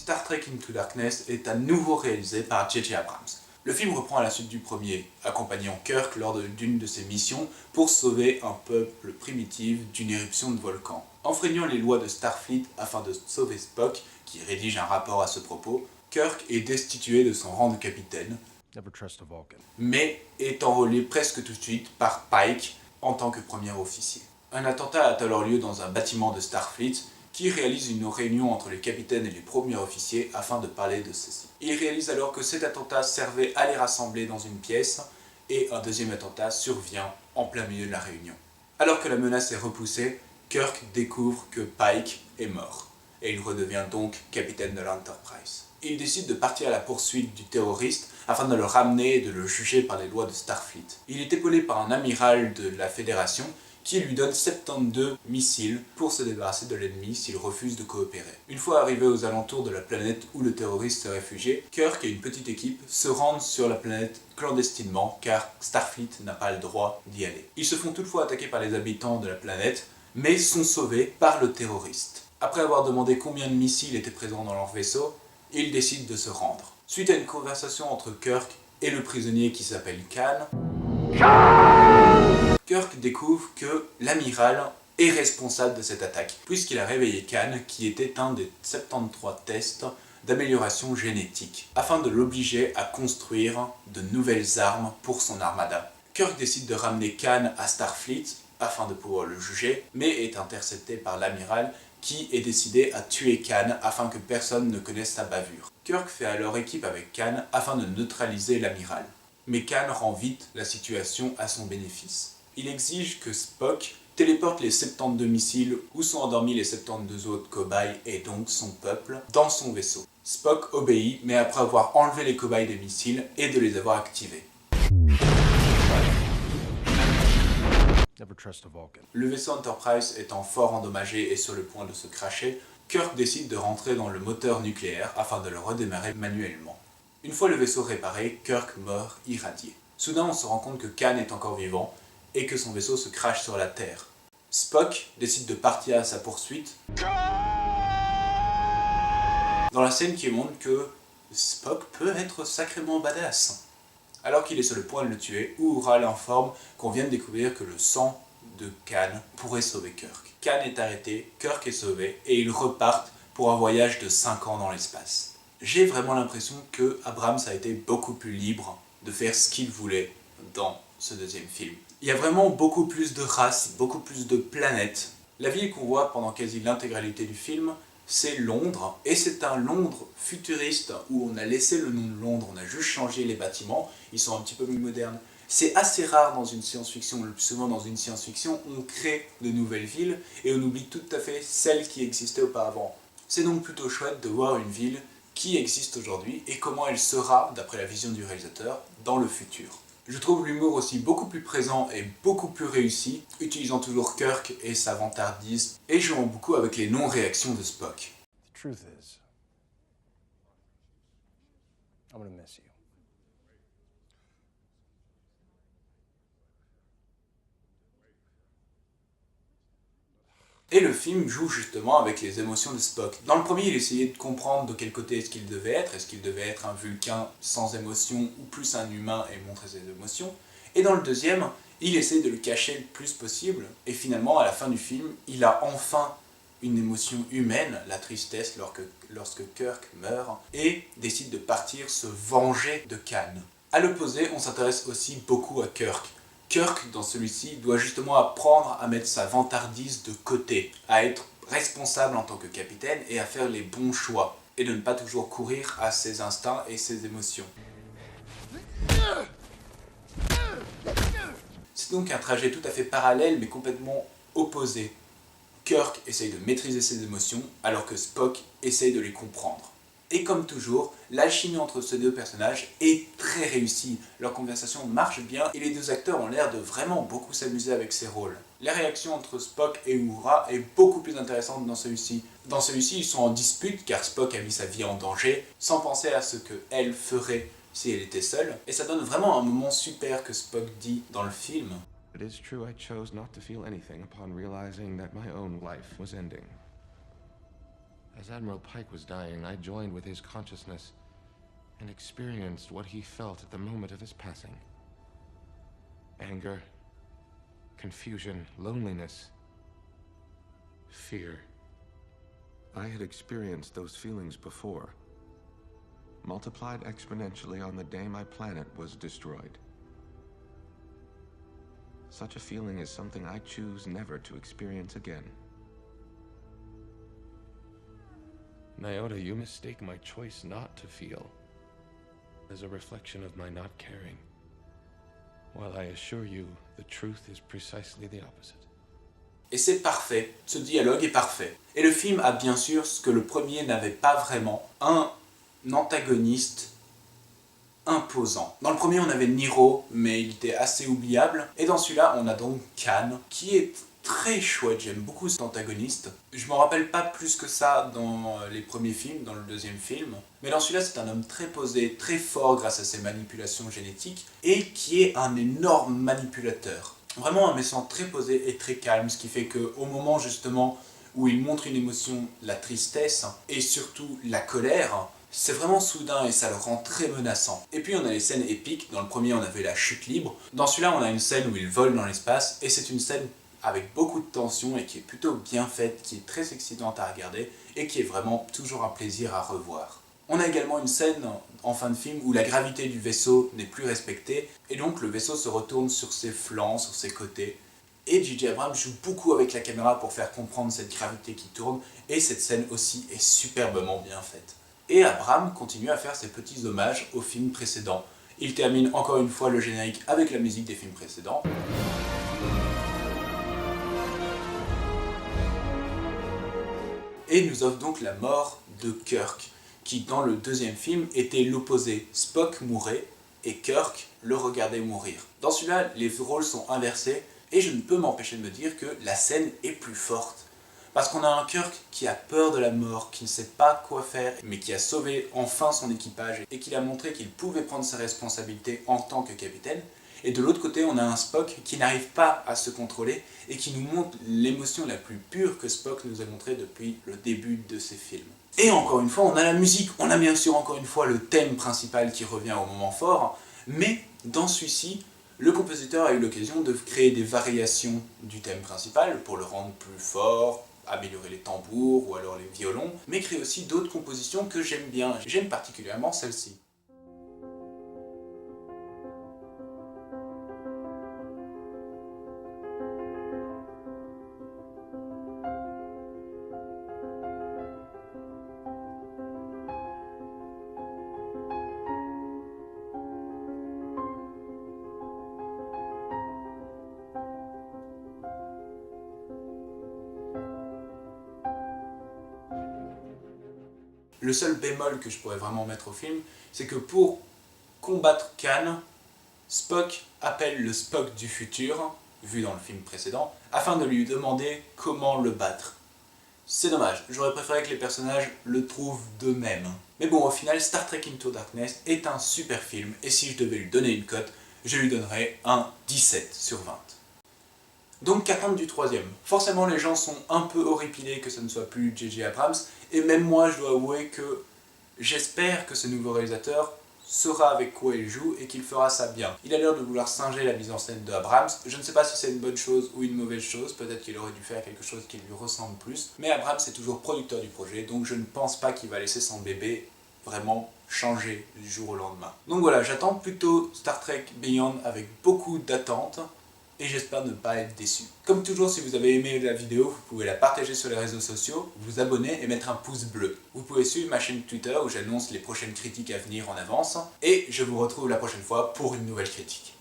Star Trek Into Darkness est à nouveau réalisé par J.J. Abrams. Le film reprend à la suite du premier, accompagnant Kirk lors d'une de ses missions pour sauver un peuple primitif d'une éruption de volcan. Enfreignant les lois de Starfleet afin de sauver Spock, qui rédige un rapport à ce propos, Kirk est destitué de son rang de capitaine, mais est enrôlé presque tout de suite par Pike en tant que premier officier. Un attentat a alors lieu dans un bâtiment de Starfleet qui réalise une réunion entre les capitaines et les premiers officiers afin de parler de ceci. Il réalise alors que cet attentat servait à les rassembler dans une pièce et un deuxième attentat survient en plein milieu de la réunion. Alors que la menace est repoussée, Kirk découvre que Pike est mort et il redevient donc capitaine de l'Enterprise. Il décide de partir à la poursuite du terroriste afin de le ramener et de le juger par les lois de Starfleet. Il est épaulé par un amiral de la Fédération qui lui donne 72 missiles pour se débarrasser de l'ennemi s'il refuse de coopérer. Une fois arrivé aux alentours de la planète où le terroriste s'est réfugié, Kirk et une petite équipe se rendent sur la planète clandestinement car Starfleet n'a pas le droit d'y aller. Ils se font toutefois attaquer par les habitants de la planète, mais sont sauvés par le terroriste. Après avoir demandé combien de missiles étaient présents dans leur vaisseau, ils décident de se rendre. Suite à une conversation entre Kirk et le prisonnier qui s'appelle Khan, Kirk découvre que l'amiral est responsable de cette attaque, puisqu'il a réveillé Khan, qui était un des 73 tests d'amélioration génétique, afin de l'obliger à construire de nouvelles armes pour son armada. Kirk décide de ramener Khan à Starfleet afin de pouvoir le juger, mais est intercepté par l'amiral qui est décidé à tuer Khan afin que personne ne connaisse sa bavure. Kirk fait alors équipe avec Khan afin de neutraliser l'amiral, mais Khan rend vite la situation à son bénéfice. Il exige que Spock téléporte les 72 missiles où sont endormis les 72 autres cobayes et donc son peuple dans son vaisseau. Spock obéit, mais après avoir enlevé les cobayes des missiles et de les avoir activés. Le vaisseau Enterprise étant fort endommagé et sur le point de se crasher, Kirk décide de rentrer dans le moteur nucléaire afin de le redémarrer manuellement. Une fois le vaisseau réparé, Kirk meurt irradié. Soudain, on se rend compte que Khan est encore vivant et que son vaisseau se crache sur la Terre. Spock décide de partir à sa poursuite dans la scène qui montre que Spock peut être sacrément badass. Alors qu'il est sur le point de le tuer, Uhura l'informe qu'on vient de découvrir que le sang de Khan pourrait sauver Kirk. Khan est arrêté, Kirk est sauvé et ils repartent pour un voyage de 5 ans dans l'espace. J'ai vraiment l'impression que Abrams a été beaucoup plus libre de faire ce qu'il voulait dans ce deuxième film. Il y a vraiment beaucoup plus de races, beaucoup plus de planètes. La ville qu'on voit pendant quasi l'intégralité du film, c'est Londres, et c'est un Londres futuriste où on a laissé le nom de Londres, on a juste changé les bâtiments, ils sont un petit peu plus modernes. C'est assez rare dans une science-fiction, le plus souvent dans une science-fiction, on crée de nouvelles villes et on oublie tout à fait celles qui existaient auparavant. C'est donc plutôt chouette de voir une ville qui existe aujourd'hui et comment elle sera, d'après la vision du réalisateur, dans le futur. Je trouve l'humour aussi beaucoup plus présent et beaucoup plus réussi, utilisant toujours Kirk et sa vantardise, et jouant beaucoup avec les non-réactions de Spock. The truth is, I'm gonna miss you. Et le film joue justement avec les émotions de Spock. Dans le premier, il essayait de comprendre de quel côté est-ce qu'il devait être. Est-ce qu'il devait être un Vulcain sans émotion ou plus un humain et montrer ses émotions. Et dans le deuxième, il essaie de le cacher le plus possible. Et finalement, à la fin du film, il a enfin une émotion humaine, la tristesse lorsque Kirk meurt, et décide de partir se venger de Khan. À l'opposé, on s'intéresse aussi beaucoup à Kirk. Kirk, dans celui-ci, doit justement apprendre à mettre sa vantardise de côté, à être responsable en tant que capitaine et à faire les bons choix, et de ne pas toujours courir à ses instincts et ses émotions. C'est donc un trajet tout à fait parallèle mais complètement opposé. Kirk essaye de maîtriser ses émotions alors que Spock essaye de les comprendre. Et comme toujours, l'alchimie entre ces deux personnages est très réussie. Leur conversation marche bien et les deux acteurs ont l'air de vraiment beaucoup s'amuser avec ces rôles. La réaction entre Spock et Uhura est beaucoup plus intéressante dans celui-ci. Dans celui-ci, ils sont en dispute car Spock a mis sa vie en danger sans penser à ce qu'elle ferait si elle était seule. Et ça donne vraiment un moment super que Spock dit dans le film. It is true I chose not to feel anything upon realizing that my own life was ending. As Admiral Pike was dying, I joined with his consciousness and experienced what he felt at the moment of his passing. Anger, confusion, loneliness, fear. I had experienced those feelings before, multiplied exponentially on the day my planet was destroyed. Such a feeling is something I choose never to experience again. Nyota, you mistake my choice not to feel as a reflection of my not caring, while I assure you the truth is precisely the opposite. Et c'est parfait, ce dialogue est parfait. Et le film a bien sûr ce que le premier n'avait pas vraiment, un antagoniste imposant. Dans le premier on avait Nero, mais il était assez oubliable. Et dans celui-là on a donc Khan, qui est très chouette, j'aime beaucoup cet antagoniste. Je m'en rappelle pas plus que ça dans les premiers films, dans le deuxième film. Mais dans celui-là c'est un homme très posé, très fort grâce à ses manipulations génétiques, et qui est un énorme manipulateur. Vraiment un méchant très posé et très calme, ce qui fait qu'au moment justement où il montre une émotion, la tristesse, et surtout la colère, c'est vraiment soudain et ça le rend très menaçant. Et puis on a les scènes épiques, dans le premier on avait la chute libre, dans celui-là on a une scène où il vole dans l'espace, et c'est une scène avec beaucoup de tension et qui est plutôt bien faite, qui est très excitante à regarder, et qui est vraiment toujours un plaisir à revoir. On a également une scène en fin de film où la gravité du vaisseau n'est plus respectée, et donc le vaisseau se retourne sur ses flancs, sur ses côtés. Et J.J. Abrams joue beaucoup avec la caméra pour faire comprendre cette gravité qui tourne, et cette scène aussi est superbement bien faite. Et Abrams continue à faire ses petits hommages aux films précédents. Il termine encore une fois le générique avec la musique des films précédents. Et nous offre donc la mort de Kirk, qui dans le deuxième film était l'opposé. Spock mourait et Kirk le regardait mourir. Dans celui-là, les rôles sont inversés et je ne peux m'empêcher de me dire que la scène est plus forte. Parce qu'on a un Kirk qui a peur de la mort, qui ne sait pas quoi faire, mais qui a sauvé enfin son équipage et qui a montré qu'il pouvait prendre ses responsabilités en tant que capitaine. Et de l'autre côté, on a un Spock qui n'arrive pas à se contrôler et qui nous montre l'émotion la plus pure que Spock nous a montrée depuis le début de ses films. Et encore une fois, on a la musique, on a bien sûr encore une fois le thème principal qui revient au moment fort, mais dans celui-ci, le compositeur a eu l'occasion de créer des variations du thème principal pour le rendre plus fort, améliorer les tambours ou alors les violons, mais créer aussi d'autres compositions que j'aime bien. J'aime particulièrement celle-ci. Le seul bémol que je pourrais vraiment mettre au film, c'est que pour combattre Khan, Spock appelle le Spock du futur, vu dans le film précédent, afin de lui demander comment le battre. C'est dommage, j'aurais préféré que les personnages le trouvent d'eux-mêmes. Mais bon, au final, Star Trek Into Darkness est un super film, et si je devais lui donner une cote, je lui donnerais un 17 sur 20. Donc qu'attendre du troisième? Forcément les gens sont un peu horripilés que ce ne soit plus J.J. Abrams, et même moi je dois avouer que j'espère que ce nouveau réalisateur saura avec quoi il joue et qu'il fera ça bien. Il a l'air de vouloir singer la mise en scène de Abrams, je ne sais pas si c'est une bonne chose ou une mauvaise chose, peut-être qu'il aurait dû faire quelque chose qui lui ressemble plus, mais Abrams est toujours producteur du projet, donc je ne pense pas qu'il va laisser son bébé vraiment changer du jour au lendemain. Donc voilà, j'attends plutôt Star Trek Beyond avec beaucoup d'attentes, et j'espère ne pas être déçu. Comme toujours, si vous avez aimé la vidéo, vous pouvez la partager sur les réseaux sociaux, vous abonner et mettre un pouce bleu. Vous pouvez suivre ma chaîne Twitter où j'annonce les prochaines critiques à venir en avance, et je vous retrouve la prochaine fois pour une nouvelle critique.